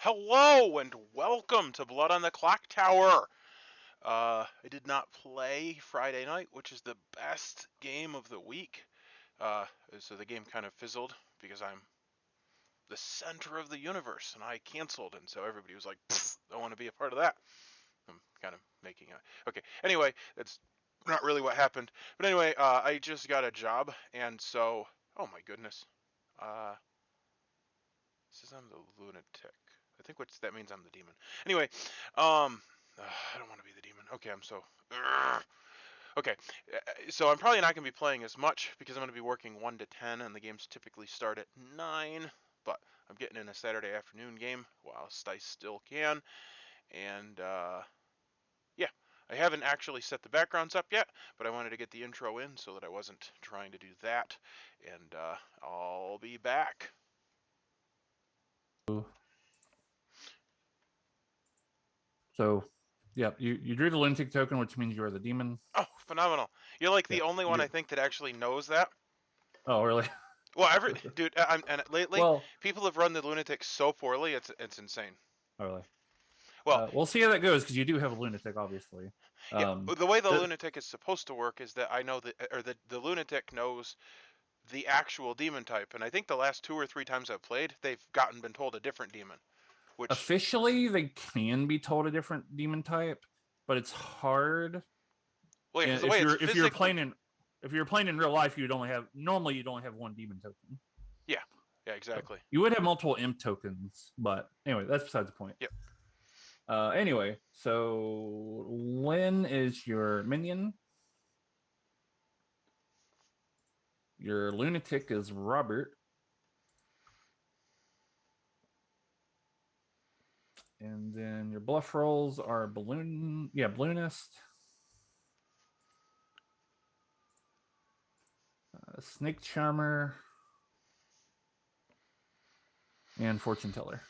Hello and welcome to Blood on the Clocktower. I did not play Friday night, which is the best game of the week. So the game kind of fizzled because I'm the center of the universe and I canceled, and so everybody was like, I want to be a part of that. I'm kind of making a. Okay, anyway, that's not really what happened. But anyway, I just got a job, and so. Oh my goodness. Uh, Says I'm the lunatic. I think that means I'm the demon. Anyway, I don't want to be the demon. Okay, I'm so. Okay, so I'm probably not going to be playing as much because I'm going to be working 1 to 10, and the games typically start at 9. But I'm getting in a Saturday afternoon game whilst I still can, and yeah. I haven't actually set the backgrounds up yet, but I wanted to get the intro in so that I wasn't trying to do that, and I'll be back. So, yeah, you drew the lunatic token, which means you are the demon. Oh, phenomenal! You're like the Yeah, only one I think that actually knows that. Oh, really? Well, dude, and lately Well, people have run the lunatic so poorly, it's insane. oh, really? Well, We'll see how that goes because you do have a lunatic, obviously. yeah, the way the The, lunatic is supposed to work is that I know that, or the lunatic knows the actual demon type, and I think the last 2 or 3 times I've played, they've been told a different demon, which. officially, they can be told a different demon type, but it's hard. Well, yeah, because And the way it's if you're physically. playing in real life, you'd only have one demon token. Yeah, yeah, So exactly. you would have multiple imp tokens, but anyway, that's besides the point. Yep. Anyway, so Lynn is your minion. Your lunatic is Robert. And then your bluff rolls are Balloonist, Snake Charmer, and Fortune Teller.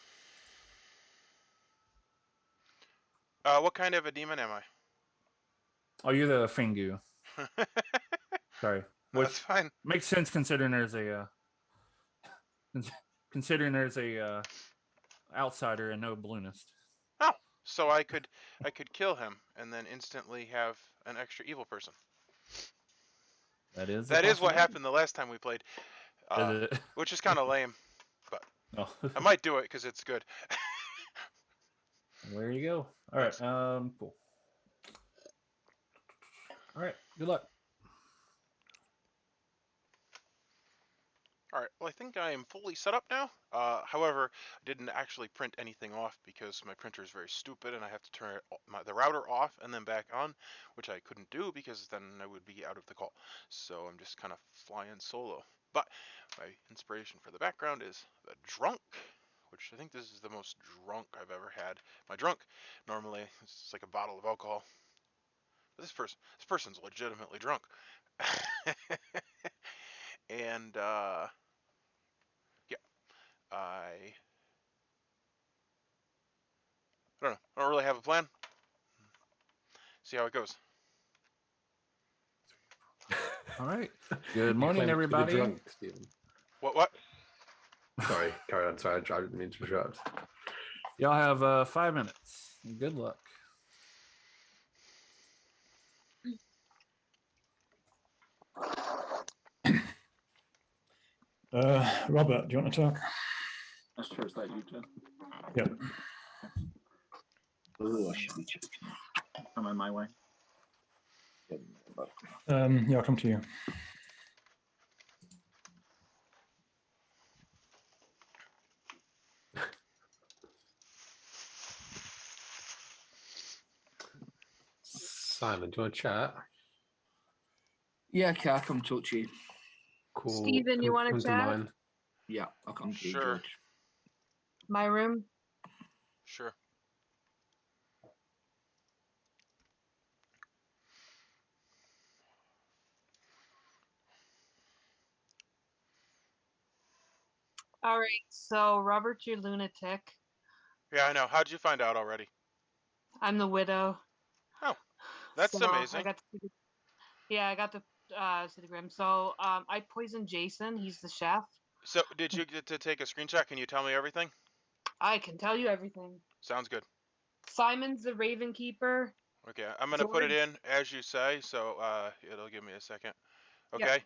What kind of a demon am I? Oh, you're the Fangu. Sorry, That's which fine. makes sense considering there's a outsider and no balloonist. Oh, so I could kill him and then instantly have an extra evil person. That is a That is what possibility. happened the last time we played, Is it? which is kind of lame, but Oh, I might do it because it's good. there you go. All right. Nice. Cool. All right. Good luck. All right. Well, I think I am fully set up now. However, I didn't actually print anything off because my printer is very stupid, and I have to turn the router off and then back on, which I couldn't do because then I would be out of the call. So I'm just kind of flying solo. But my inspiration for the background is the drunk, which I think this is the most drunk I've ever had. My drunk normally it's like a bottle of alcohol, but this person's legitimately drunk. And yeah, I don't know. I don't really have a plan. See how it goes. All right. Good morning, everybody. Drunk, Stephen. What? Sorry, carry on. Sorry, I didn't mean to interrupt. Y'all have 5 minutes. Good luck. Robert, do you want to talk? That's true. Is that you, Jen? Yep. Oh, I should be joking. Am I my way? Yeah, I'll come to you. Simon, do you want to chat? Yeah, okay, I'll come talk to you. Cool. Stephen, you want to chat? Mine. Yeah, I'll come to you, Sure. George. My room? Sure. All right, so Robert, your lunatic. Yeah, I know. How'd you find out already? I'm the widow. Oh, that's So amazing. I got to see the grim. So I poisoned Jason. He's the chef. So, did you get to take a screenshot? Can you tell me everything? I can tell you everything. Sounds good. Simon's the Raven Keeper. Okay, I'm gonna put it George- in as you say, so it'll give me a second. Yep. Okay.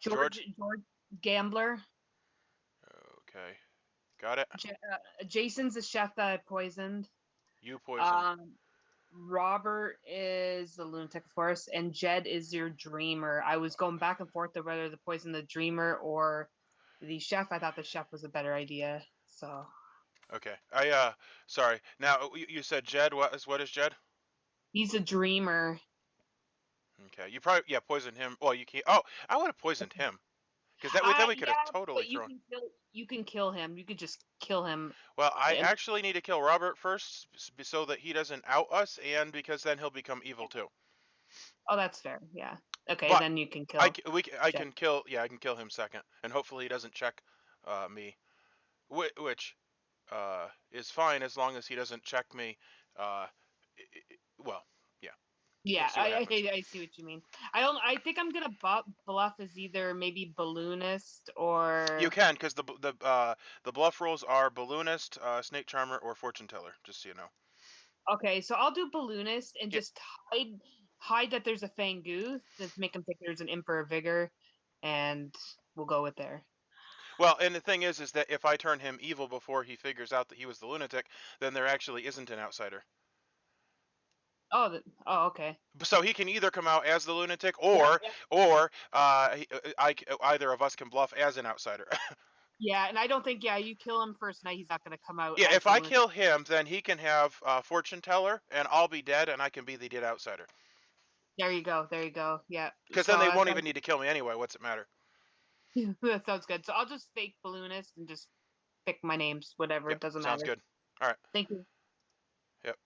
George. George Gambler. Okay, got it. Jason's the chef that I poisoned. You poison. Robert is the lunatic, of course, and Jed is your dreamer. I was going back and forth to whether to poison the dreamer or the chef. I thought the chef was a better idea. So Okay. Sorry. Now you said Jed. What is Jed? he's a dreamer. Okay. You probably poison him. Well, you can't. Oh, I would have poisoned him because then we could have totally but you thrown. can kill him. You could just kill him. Well, I And- actually need to kill Robert first so that he doesn't out us, and because then he'll become evil too. Oh, that's fair. Yeah. Okay, But then you can kill. I Jed. can kill. Yeah, I can kill him second, and hopefully he doesn't check me, which is fine as long as he doesn't check me. Well, yeah. Yeah, We'll see what happens. I see what you mean. I think I'm gonna bluff as either maybe Balloonist or. You can, because the bluff rolls are Balloonist, Snake Charmer, or Fortune Teller. Just so you know. Okay, so I'll do Balloonist and Yeah. just hide that there's a Fang to make him think there's an Emperor Vigor, and we'll go with there. Well, and the thing is that if I turn him evil before he figures out that he was the lunatic, then there actually isn't an outsider. Oh, okay. So he can either come out as the lunatic, or either of us can bluff as an outsider. Yeah, and I don't think you kill him first night. He's not gonna come out. Yeah, as if the I lunatic. kill him, then he can have Fortune Teller, and I'll be dead, and I can be the dead outsider. There you go. There you go. Yeah. Because then they won't even need to kill me anyway. What's it matter? That sounds good. So I'll just fake Balloonist and just pick my names. Whatever. Yep, It doesn't sounds matter. good. All right. Thank you. Yep.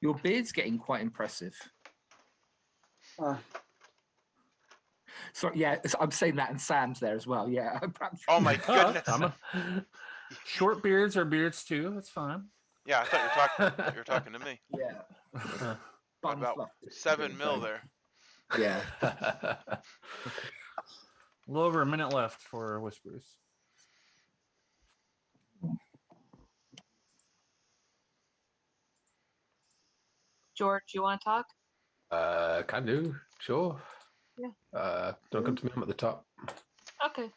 Your beard's getting quite impressive. Sorry, yeah, I'm saying that, and Sam's there as well. Yeah, perhaps. Oh my goodness. Short beards are beards too. That's fine. Yeah, I thought you were talking to me. Yeah. About 7 mil there. Yeah. A little over a minute left for Whispers. George, you want to talk? Can do, sure. Yeah. Don't come to me. I'm at the top. Okay.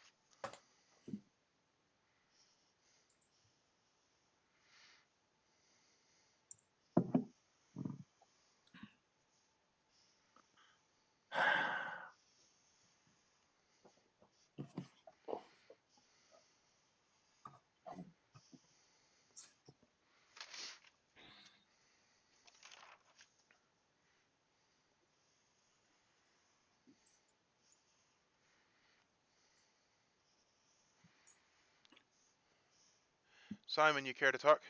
Simon, you care to talk?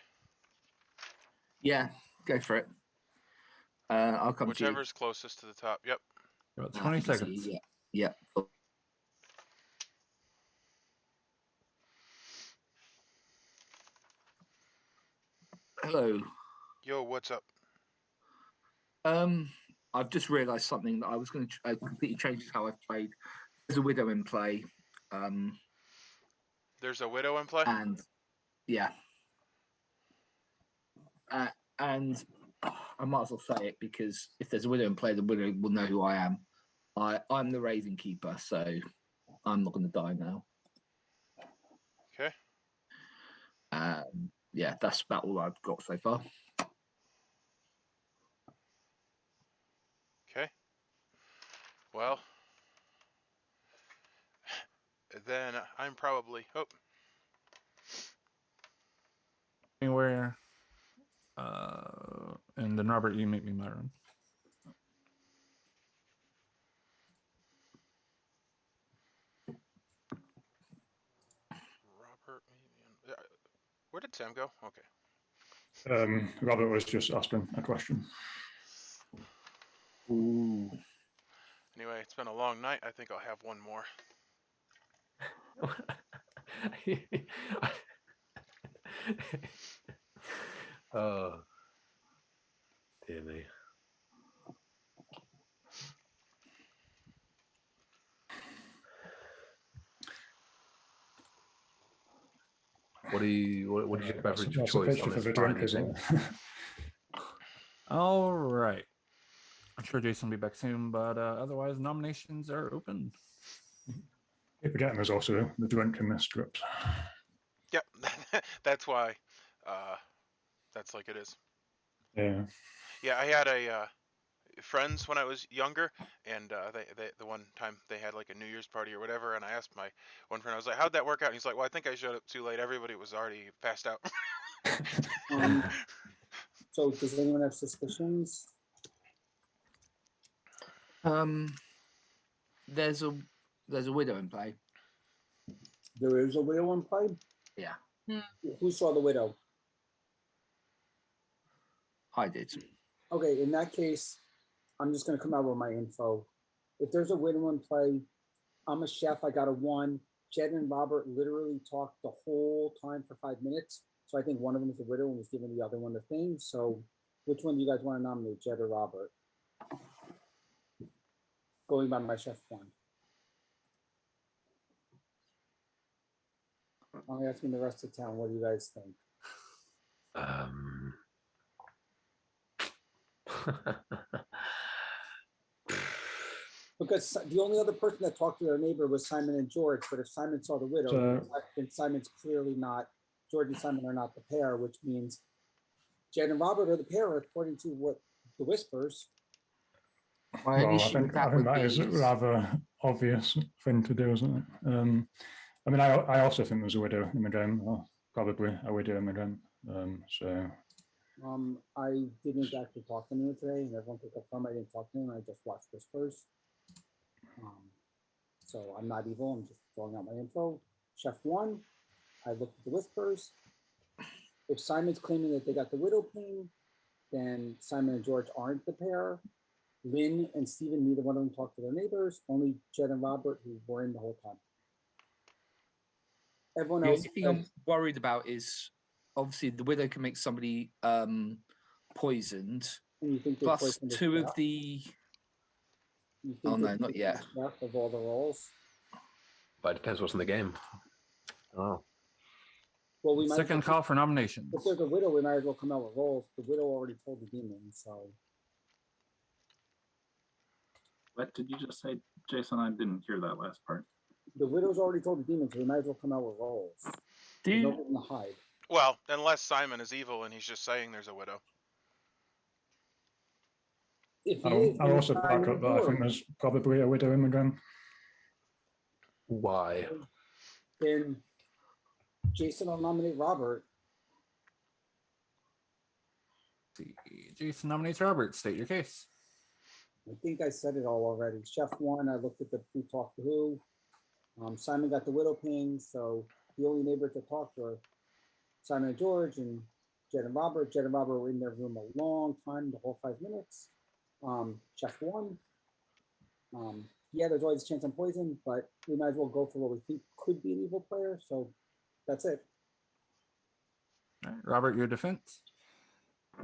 Yeah, go for it. I'll come to you. Whichever's closest to the top. Yep. About I 20 can see seconds. you, yeah. Yeah. Hello. Yo, what's up? I've just realised something that I was going to completely change how I've played. There's a widow in play. There's a widow in play? And yeah. And I might as well say it, because if there's a widow in play, the widow will know who I am. I'm the Raven Keeper, so I'm not going to die now. Okay. Yeah, that's about all I've got so far. Okay. Well, then I'm probably... Oh, Anywhere. And then Robert, you make me my room. Robert, maybe. Where did Sam go? Okay. Robert was just asking a question. Ooh. Anyway, it's been a long night. I think I'll have one more. Oh, dear me. What do you think about your That's a choice picture on for this the drink, Friday isn't thing? it? All right. I'm sure Jason will be back soon, but otherwise, nominations are open. Keep forgetting there's also the drink in this script. Yep, that's why. That's like it is. Yeah. Yeah, I had a friends when I was younger, and they the one time they had like a New Year's party or whatever, and I asked my one friend, I was like, "How'd that work out?" And he's like, "Well, I think I showed up too late. Everybody was already passed out." So does anyone have suspicions? There's a widow in play. There is a widow in play? Yeah, Who saw the widow? I did. Okay, in that case, I'm just going to come out with my info. If there's a widow in play, I'm a chef. I got a 1. Jed and Robert literally talked the whole time for 5 minutes. So I think one of them is a widow and was giving the other one the thing. So which one do you guys want to nominate, Jed or Robert? Going by my chef 1. I'm asking the rest of town, what do you guys think? Because the only other person that talked to their neighbor was Simon and George, but if Simon saw the widow, So- then Simon's clearly not, George and Simon are not the pair, which means Jed and Robert are the pair, according to what the whispers. My Well, only I issue think with that would that be is a rather obvious thing to do, isn't it? I mean, I also think there's a widow in the game, or probably a widow in the game. So I didn't actually talk to anyone today, and everyone could confirm I didn't talk to anyone. I just watched whispers. So I'm not evil. I'm just throwing out my info. Chef 1, I looked at the whispers. If Simon's claiming that they got the widow ping, then Simon and George aren't the pair. Lynn and Stephen, neither one of them talked to their neighbors. Only Jed and Robert, who were in the whole time. Everyone the else. only thing I'm worried about is obviously the widow can make somebody poisoned. And you think they Plus poisoned the 2 of chef? the. You think Oh they no, not poisoned yet. the chef of all the roles? But it depends what's in the game. Oh, Well, we might as Second well, call for nominations. if there's a widow, we might as well come out with roles. The widow already told the demon, so What did you just say, Jason? I didn't hear that last part. the widow's already told the demon, so we might as well come out with roles. Do There's no you, reason to hide. Well, unless Simon is evil and he's just saying there's a widow. If he I'll, is, I'll then also it's back Simon up that I think George. there's probably a widow in the game. why? Then Jason will nominate Robert. Jason nominates Robert. State your case. I think I said it all already. Chef 1, I looked at the who talked to who. Simon got the widow ping, so the only neighbors that talked were Simon and George and Jed and Robert. Jed and Robert were in their room a long time, the whole 5 minutes. Chef 1. Yeah, there's always a chance I'm poisoned, but we might as well go for what we think could be an evil player. So that's it. All right, Robert, your defense.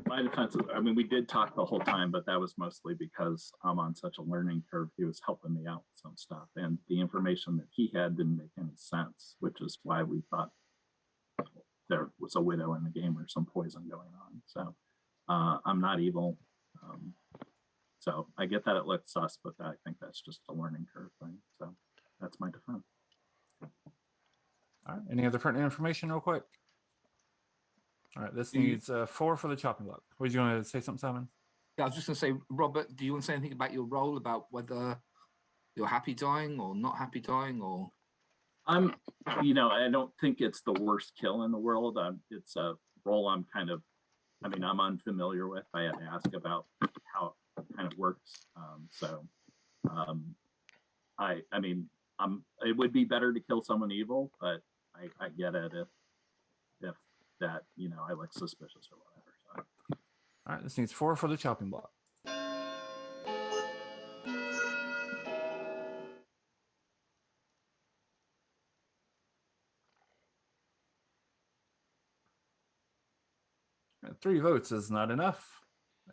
My defense is, I mean, we did talk the whole time, but that was mostly because I'm on such a learning curve. He was helping me out with some stuff, and the information that he had didn't make any sense, which is why we thought there was a widow in the game or some poison going on. So I'm not evil. So I get that it looks sus, but I think that's just a learning curve thing. So that's my defense. All right. Any other pertinent information, real quick? All right. This needs 4 for the chopping block. Was you going to say something, Simon? I was just going to say, Robert, do you want to say anything about your role, about whether you're happy dying or not happy dying, or? I don't think it's the worst kill in the world. It's a role I'm unfamiliar with. I had to ask about how it kind of works. It would be better to kill someone evil, but I get it if that, I look suspicious or whatever. So. All right. This needs 4 for the chopping block. All right, 3 votes is not enough.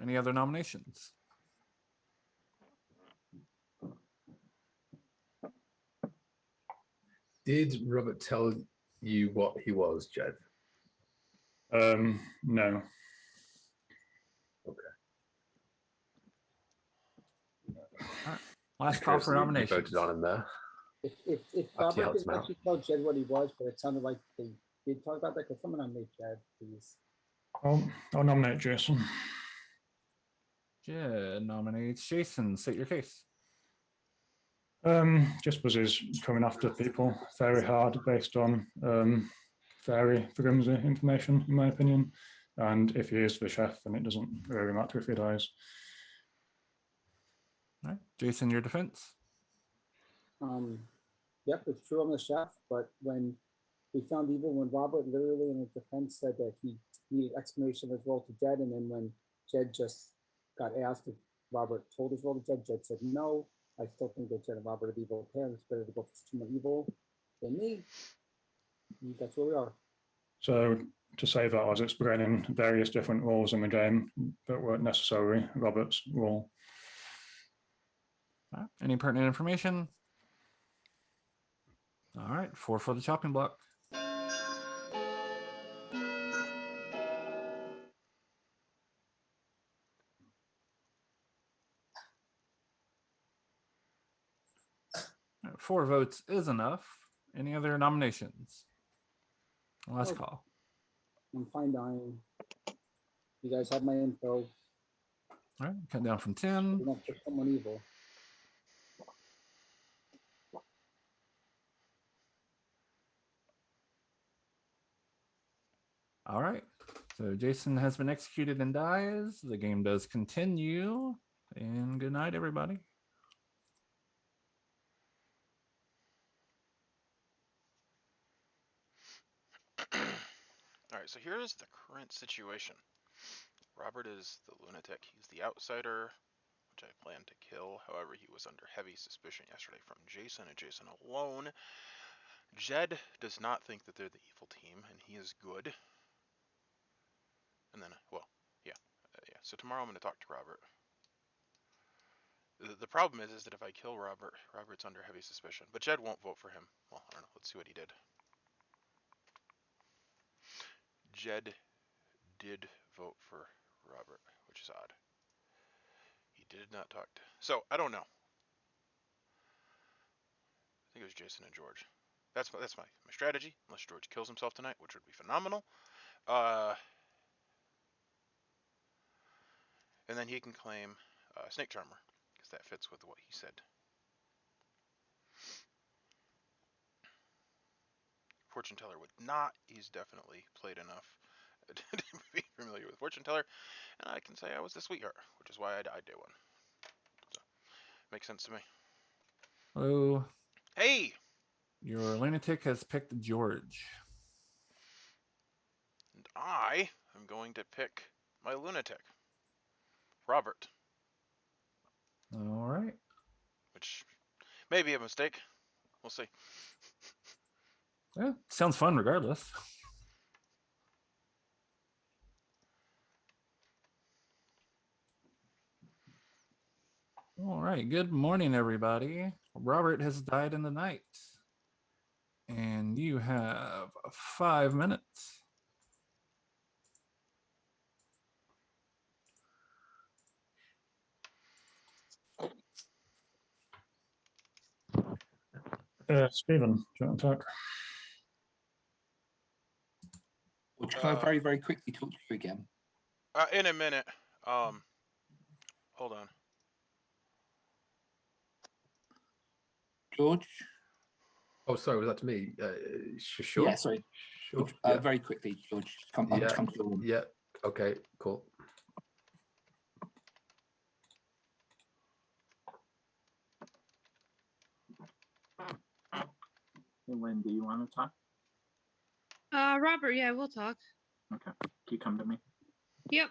Any other nominations? Did Robert tell you what he was, Jed? No. Last Just call curious for that you nominations. voted on him there. If After you Robert helped didn't him out. actually tell Jed what he was, but it sounded like they did talk about that, because someone nominate Jed, please. I'll nominate Jason. Jed nominates Jason. State your case. Just because he's coming after people very hard based on very flimsy information, in my opinion. And if he is the chef, then it doesn't really matter if he dies. All right. Jason, your defense. Yep, it's true, I'm the chef, but when we found evil, when Robert literally in his defense said that he needed explanation of his role to Jed, and then when Jed just got asked if Robert told his role to Jed, Jed said no. I still think that Jed and Robert are evil parents. It's better to go for someone evil than me. And that's where we are. So to say that, I was explaining various different roles in the game that weren't necessarily Robert's role. All right. Any pertinent information? All right. 4 for the chopping block. All right, 4 votes is enough. Any other nominations? Last Nope. call. I'm fine dying. You guys have my info. All right. Cut down from We're 10. gonna pick someone evil. All right. So Jason has been executed and dies. The game does continue. And good night, everybody. All right, so here's the current situation. Robert is the lunatic. He's the outsider, which I plan to kill. However, he was under heavy suspicion yesterday from Jason and Jason alone. Jed does not think that they're the evil team, and he is good. And then, well, yeah. So tomorrow I'm going to talk to Robert. The problem is that if I kill Robert, Robert's under heavy suspicion. But Jed won't vote for him. Well, I don't know. Let's see what he did. Jed did vote for Robert, which is odd. He did not talk to... So, I don't know. I think it was Jason and George. That's my strategy, unless George kills himself tonight, which would be phenomenal. And then he can claim Snake Charmer, because that fits with what he said. Fortune Teller would not. He's definitely played enough to be familiar with Fortune Teller. And I can say I was the sweetheart, which is why I died day 1. So, makes sense to me. Hello. Hey! Your lunatic has picked George. And I am going to pick my lunatic, Robert. All right. Which may be a mistake. We'll see. Yeah, sounds fun regardless. All right. Good morning, everybody. Robert has died in the night. And you have 5 minutes. Stephen, do you want to talk? Or can I very, very quickly talk to you again? In a minute. Hold on. George? Oh, sorry, was that to me? Sure. Yeah, sorry. Sure. Very quickly, George. Come to your room. Yeah. Okay. Cool. Hey, Lynn, do you want to talk? Robert, yeah, we'll talk. Okay. Can you come to me? Yep.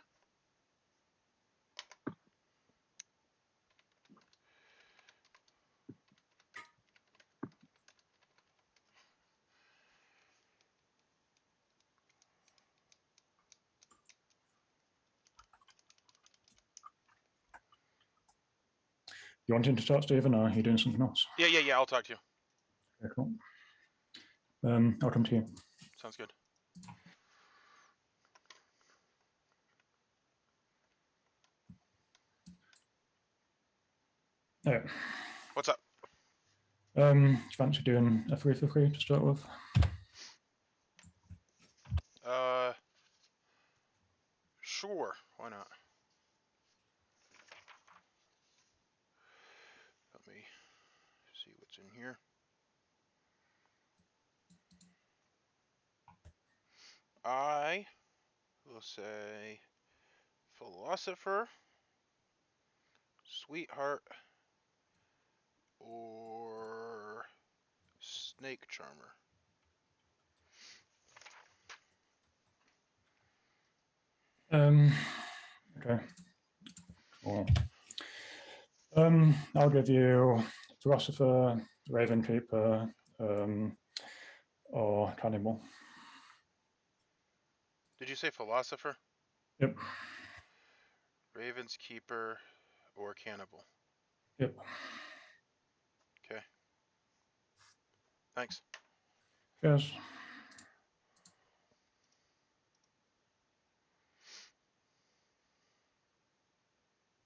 You wanting to talk, Stephen, or are you doing something else? Yeah, I'll talk to you. Okay, cool. I'll come to you. Sounds good. Yeah. What's up? Do you fancy doing a 3 for 3 to start with? Sure. Why not? Let me see what's in here. I will say philosopher, sweetheart, or snake charmer. Okay. Cool. I'll give you philosopher, raven keeper, or cannibal. Did you say philosopher? Yep. Raven's keeper or cannibal? Yep. Okay. Thanks. Cheers.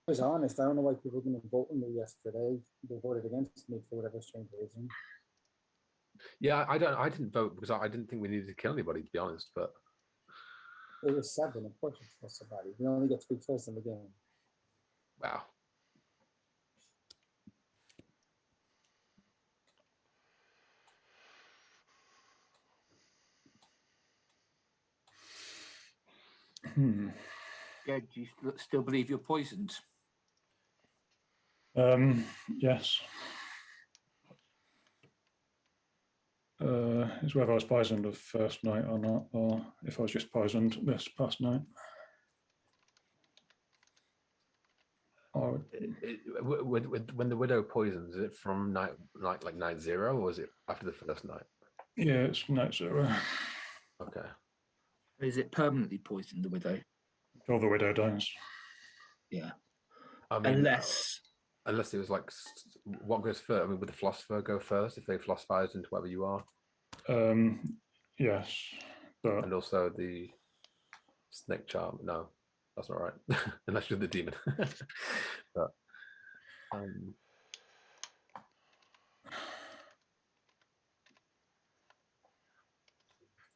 I was honest. I don't know why people didn't vote with me yesterday. They voted against me for whatever strange reason. Yeah, I didn't vote because I didn't think we needed to kill anybody, to be honest. But It was 7. Of course, it's for somebody. We only get 3 kills in the game. wow. Yeah, do you still believe you're poisoned? Yes. It's whether I was poisoned the first night or not, or if I was just poisoned this past night. Or When the widow poisons, is it from night like night 0, or was it after the first night? yeah, it's night 0. Okay. Is it permanently poisoned, the widow? Till the widow dies. Yeah. I mean, Unless it was like what goes first. I mean, would the philosopher go first if they philosophize into whoever you are? Yes, but And also the snake charm. No, that's not right. Unless you're the demon. But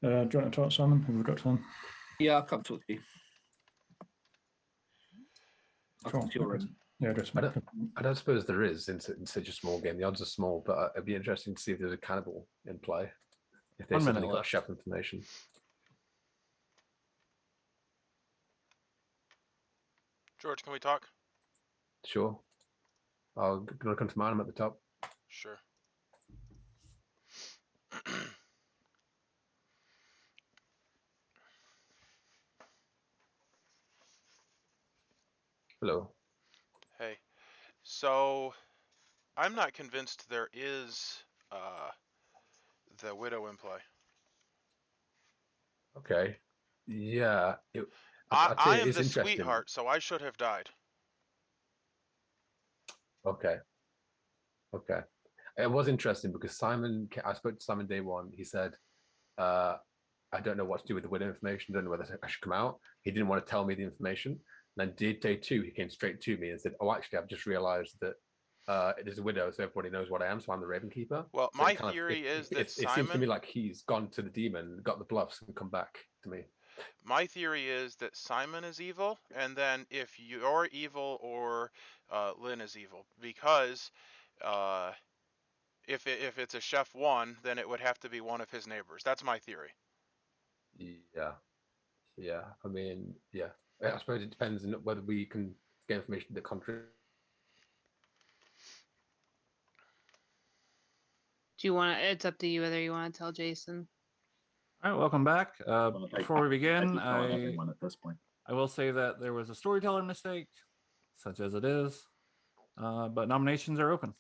do you want to talk, Simon? Have we got time? yeah, I'll come talk to you. I'll Cool. come to your room. Yeah, just I don't suppose there is in such a small game. The odds are small, but it'd be interesting to see if there's a cannibal in play. If they 1 minute suddenly got left. chef information. George, can we talk? Sure. I'll come to mine. I'm at the top. Sure. Hello. Hey. So, I'm not convinced there is the widow in play. Okay. Yeah. I I'd say it am is the interesting. sweetheart, so I should have died. Okay. Okay. It was interesting because Simon, I spoke to Simon day 1. He said, I don't know what to do with the widow information. Don't know whether I should come out. He didn't want to tell me the information. And then day 2, he came straight to me and said, oh, actually, I've just realized that it is a widow, so everybody knows what I am. So I'm the Raven Keeper. Well, So my theory is that it seems to me Simon. like he's gone to the demon, got the bluffs, and come back to me. My theory is that Simon is evil, and then if you're evil or Lynn is evil, because if it's a chef 1, then it would have to be one of his neighbors. That's my theory. Yeah. Yeah. I mean, yeah. I suppose it depends on whether we can get information that contradicts. Do you want to? It's up to you whether you want to tell Jason. All right, welcome back. Before we begin, I tell everyone at this point. I will say that there was a storyteller mistake, such as it is, but nominations are open.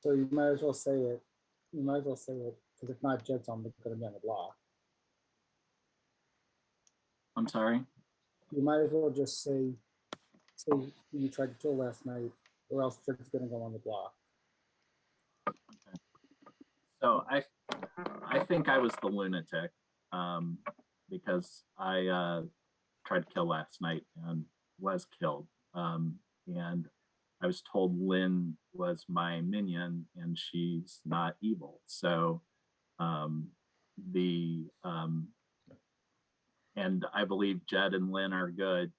So you might as well say it. You might as well say it because if not, Jed's on going to be on the block. I'm sorry. You might as well just say you tried to kill last night, or else Jed's going to go on the block. So I think I was the lunatic because I tried to kill last night and was killed. And I was told Lynn was my minion and she's not evil. So and I believe Jed and Lynn are good,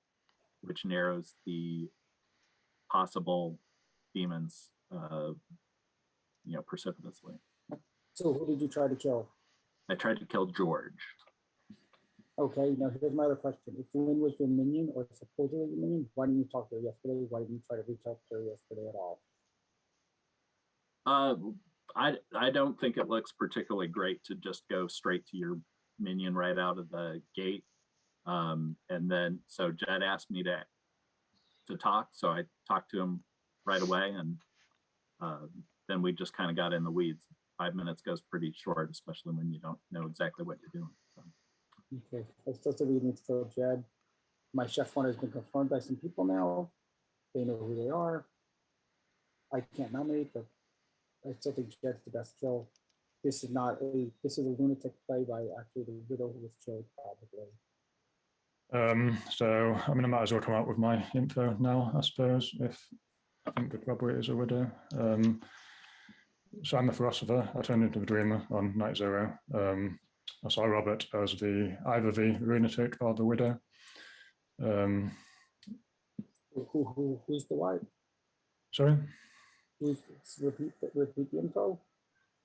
which narrows the possible demons, precipitously. So who did you try to kill? I tried to kill George. Okay, now here's my other question. If Lynn was your minion or supposedly your minion, why didn't you talk to her yesterday? Why didn't you try to reach out to her yesterday at all? I don't think it looks particularly great to just go straight to your minion right out of the gate. And then so Jed asked me to talk, so I talked to him right away, and then we just kind of got in the weeds. 5 minutes goes pretty short, especially when you don't know exactly what you're doing. So. Okay, I still say we need to kill Jed. My chef one has been confirmed by some people now. They know who they are. I can't nominate, but I still think Jed's the best kill. This is a lunatic play by actually the widow who was killed, probably. So I mean, I might as well come out with my info now, I suppose, if I think the probably is a widow. So I'm the philosopher. I turned into the dreamer on night 0. I saw Robert as either the lunatic or the widow. Who's the wife? Sorry? Repeat the info?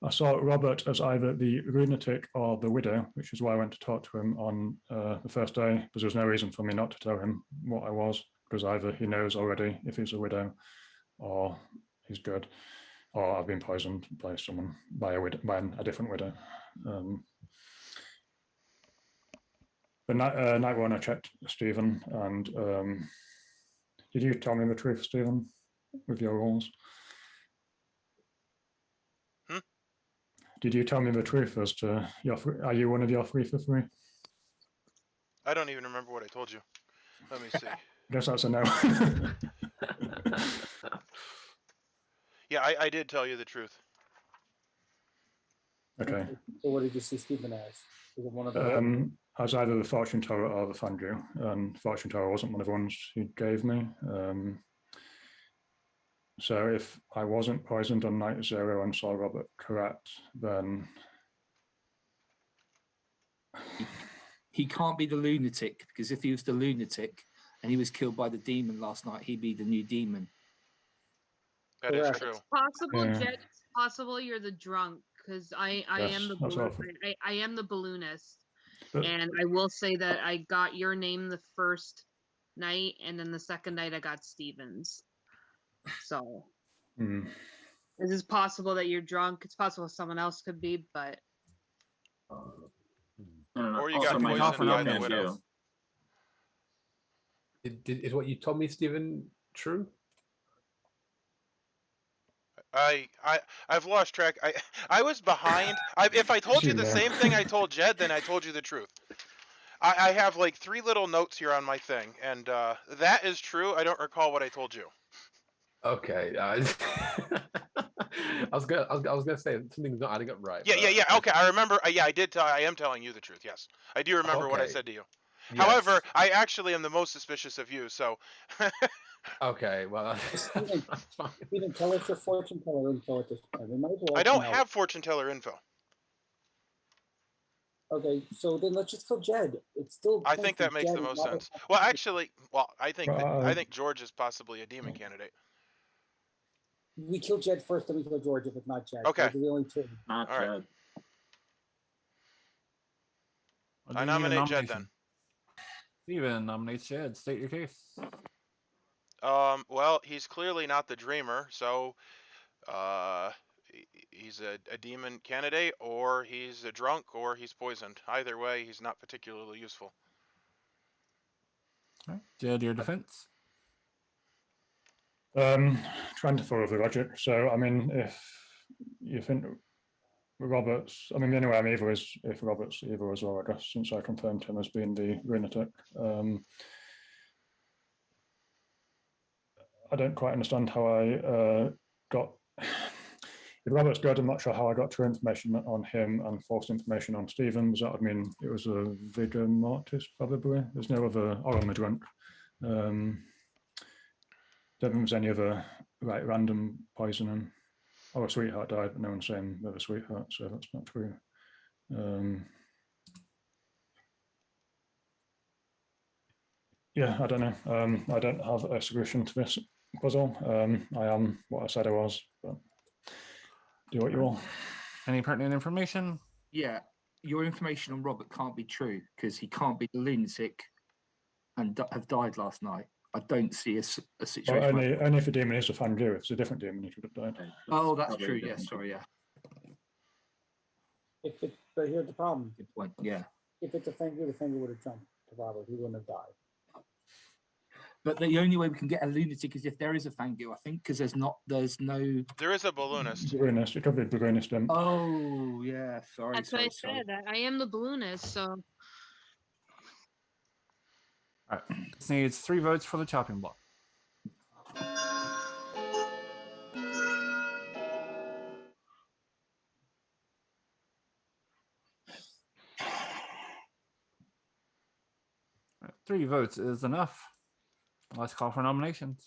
I saw Robert as either the lunatic or the widow, which is why I went to talk to him on the first day, because there was no reason for me not to tell him what I was, because either he knows already if he's a widow or he's good, or I've been poisoned by someone, by a different widow. But night 1, I checked Stephen, and did you tell me the truth, Stephen, with your rules? Did you tell me the truth as to are you one of your 3 for 3? I don't even remember what I told you. Let me see. I guess that's a no. Yeah, I did tell you the truth. Okay. So what did you see Stephen as? Was it one of the I was either the fortune teller or the Fangio, and fortune teller wasn't one of the ones he gave me. So if I wasn't poisoned on night 0 and saw Robert correct, then He can't be the lunatic, because if he was the lunatic and he was killed by the demon last night, he'd be the new demon. That is Correct. true. It's possible, Yeah. Jed. It's possible you're the drunk, because I Yes, am the that's what I thought. I am the balloonist, But- and I will say that I got your name the first night, and then the second night I got Stevens. So it is possible that you're drunk. It's possible someone else could be, but Or you Also, got my poisoned coffee by up the and widow. Is what you told me, Stephen, true? I've lost track. I was behind. If I told you the Yeah. same thing I told Jed, then I told you the truth. I have like 3 little notes here on my thing, and that is true. I don't recall what I told you. Okay. I was gonna say something's not adding up right. Yeah. Okay, I remember. Yeah, I did tell. I am telling you the truth. Yes, I do remember what I Okay. said to you. Yes. However, I actually am the most suspicious of you. So Okay, well, Stephen, that's fine. Stephen, tell us your fortune teller info at this point. We might as well I don't open out. have fortune teller info. Okay, so then let's just kill Jed. It's still. I think that makes the most sense. Well, actually, I think George is possibly a demon candidate. We kill Jed first, then we kill George if it's not Jed. Okay. Those are the only 2. Not All right. Jed. I nominate Jed then. Steven nominates Jed. State your case. Well, he's clearly not the dreamer, so he's a demon candidate, or he's a drunk, or he's poisoned. Either way, he's not particularly useful. All right. Jed, your defense. Trying to follow the logic. So I mean, if you think Robert's, I mean, the only way I'm evil is if Robert's evil as well, I guess, since I confirmed him as being the lunatic. I don't quite understand how I got. Robert's good. I'm not sure how I got true information on him and false information on Stephen. Does that mean it was a vigor mortis? Probably. There's no other oral migrant. Don't think there's any other random poisoning. Oh, a sweetheart died, but no one's saying they're a sweetheart, so that's not true. Yeah, I don't know. I don't have a solution to this puzzle. I am what I said I was, but do what you will. Any pertinent information? Yeah, your information on Robert can't be true because he can't be a lunatic and have died last night. I don't see a situation. Well, only if a demon is a Fang. If it's a different demon, he would have died. Okay, Oh, that's probably true. a Yeah, different- sorry. Yeah, But here's the problem. good point. Yeah, If it's a finger, the finger would have jumped to Robert. He wouldn't have died. but the only way we can get a lunatic is if there is a Fangu, I think, because there's no. There is a balloonist. Balloonist. It could be balloonist. Oh yeah, sorry. That's sorry, what I sorry. said. I am the balloonist, so All right. This needs 3 votes for the chopping block. All right, 3 votes is enough. Let's call for nominations.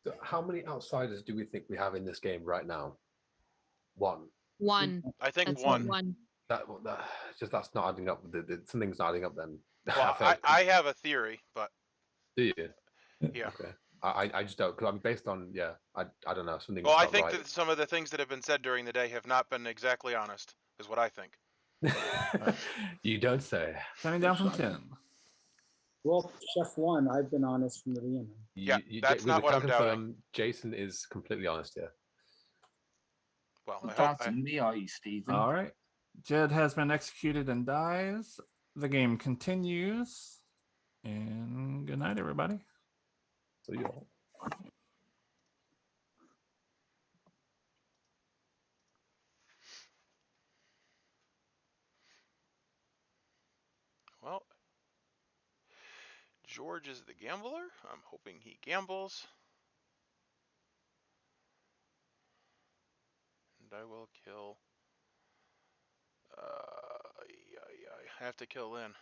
So how many outsiders do we think we have in this game right now? One. one. I think That's one. one. That's not adding up. Something's not adding up then. Well, I have a theory, but do you? yeah. Okay. I just don't, because I'm based on, I don't know, something. Well, I think that some of the things that have been said during the day have not been exactly honest, is what I think. You don't say. Counting down from 10. Well, Chef 1, I've been honest from the beginning. Yeah, that's not what I'm doubting. Jason is completely honest here. Well, I hope Doubting me, are you, Stephen? All right. Jed has been executed and dies. The game continues. And good night, everybody. So you all. well, George is the gambler. I'm hoping he gambles. And I will kill. I have to kill Lynn.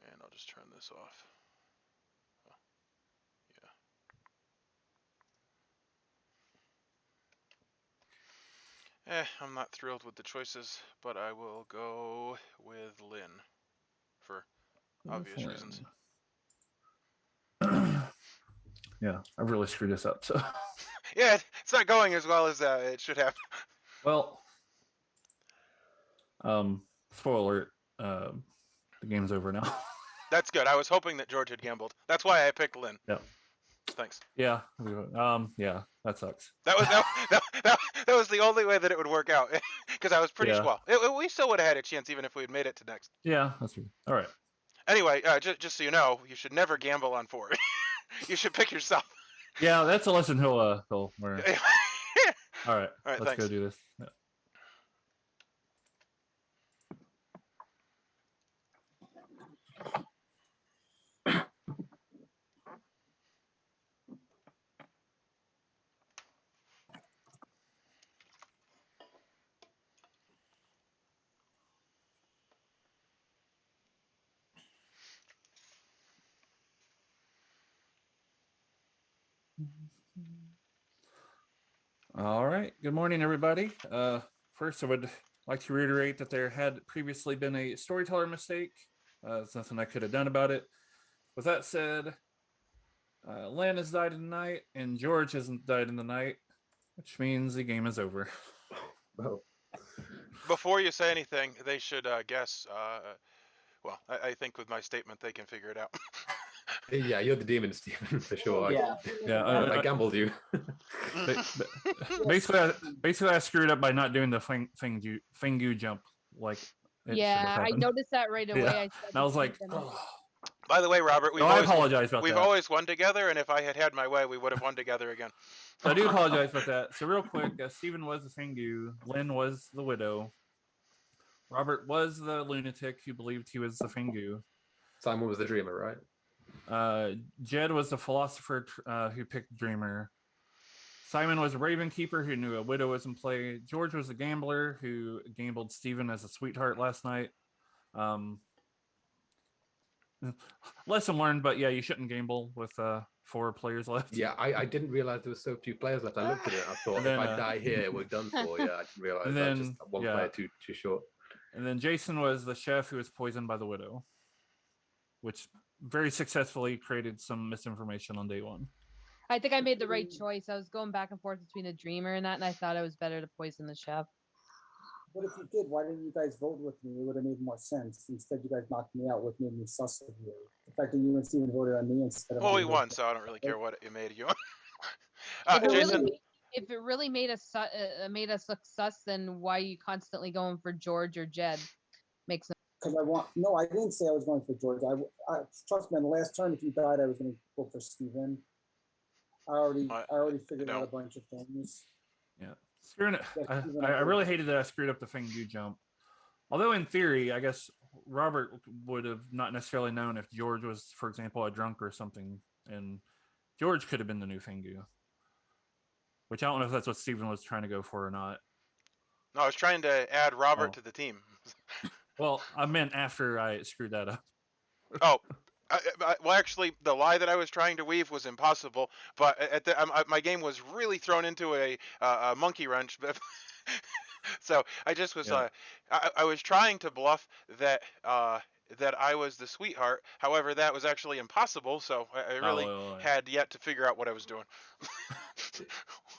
And I'll just turn this off. Oh, yeah. I'm not thrilled with the choices, but I will go with Lynn for obvious reasons. Yeah, I really screwed this up. So, Yeah, it's not going as well as it should have. well, spoiler alert, the game's over now. That's good. I was hoping that George had gambled. That's why I picked Lynn. Yeah. Thanks. Yeah, yeah, that sucks. That was the only way that it would work out, because I was pretty Yeah. well. We still would have had a chance even if we had made it to next. Yeah, that's true. All right. Anyway, just so you know, you should never gamble on 4. You should pick yourself. Yeah, that's a lesson he'll learn. All right, let's thanks. go do this. Yeah. All right. Good morning, everybody. First, I would like to reiterate that there had previously been a storyteller mistake. There's nothing I could have done about it. With that said, Lan has died in the night, and George hasn't died in the night, which means the game is over. Oh. Before you say anything, they should guess. Well, I think with my statement, they can figure it out. Yeah, you're the demon, Stephen, for sure. Yeah. I gambled you. Basically, I screwed up by not doing the Fangu jump. Like, it should have Yeah, I happened. noticed that right away. Yeah. I said And I was like, something. oh. By the way, Robert, I apologize about we've that. always won together, and if I had had my way, we would have won together again. So I do apologize about that. So real quick, Stephen was the Fangu, Lynn was the widow, Robert was the lunatic who believed he was the Fangu. Simon was the dreamer, right? Jed was the philosopher who picked Dreamer. Simon was a Raven Keeper who knew a widow was in play. George was a gambler who gambled Steven as a sweetheart last night. Lesson learned, but yeah, you shouldn't gamble with 4 players left. Yeah, I didn't realize there were so few players left. I looked at it and I thought, if I die here, we're done for. Yeah, I didn't realize that just one player too short. And then Jason was the chef who was poisoned by the widow, which very successfully created some misinformation on day 1. I think I made the right choice. I was going back and forth between a dreamer and that, and I thought it was better to poison the chef. But if you did, why didn't you guys vote with me? It would have made more sense. Instead, you guys knocked me out, which made me sus of you. The fact that you and Steven voted on me instead of. Well, we won, so I don't really care what it made you. Jason, if it really made us look sus, then why are you constantly going for George or Jed? Makes no. Because I didn't say I was going for George. I trust me. On the last turn, if you died, I was going to vote for Steven. I already figured out a bunch of things. Yeah, screwing it. I really hated that I screwed up the Fang jump. Although in theory, I guess Robert would have not necessarily known if George was, for example, a drunk or something, and George could have been the new Fangu. Which I don't know if that's what Steven was trying to go for or not. No, I was trying to add Robert to the team. Well, I meant after I screwed that up. Oh. Well, actually, the lie that I was trying to weave was impossible, but my game was really thrown into a monkey wrench. So I just was I was trying to bluff that I was the sweetheart. However, that was actually impossible. So I really had yet to figure out what I was doing.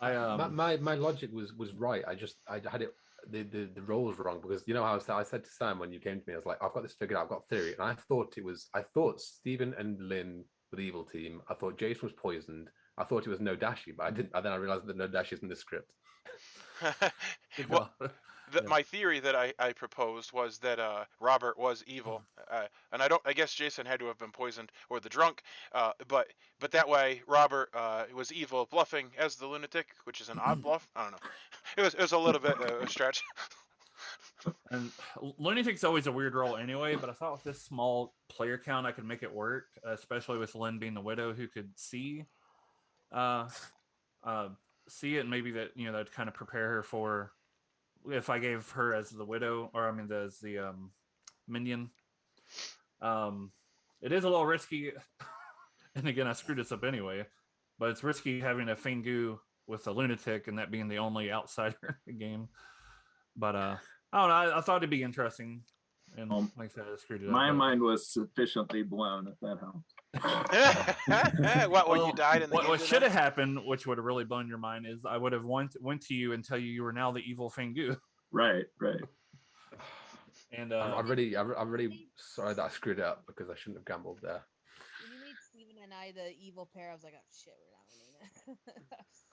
My logic was right. I had it. The role was wrong because you know how I said to Sam when you came to me, I was like, I've got this figured out, I've got theory, and I thought Steven and Lynn were the evil team. I thought Jason was poisoned. I thought it was No Dashi, but I didn't. And then I realized that No Dashi isn't in the script. Well, my theory that I proposed was that Robert was evil, and I guess Jason had to have been poisoned or the drunk, but that way Robert was evil, bluffing as the lunatic, which is an odd bluff. I don't know. It was a little bit a stretch. And lunatic's always a weird role anyway, but I thought with this small player count I could make it work, especially with Lynn being the widow who could see it, and maybe that'd kind of prepare her for if I gave her as the widow, or I mean as the minion. It is a little risky, and again I screwed this up anyway, but it's risky having a Fangu with a lunatic and that being the only outsider in the game. But I don't know, I thought it'd be interesting, and like I said, I screwed it up. My mind was sufficiently blown, if that helps. When you died in the what should have happened, which would have really blown your mind, is I would have went to you and tell you were now the evil Fangu. Right. And I'm really sorry that I screwed it up because I shouldn't have gambled there. When you made Steven and I the evil pair, I was like, oh shit, we're not winning it.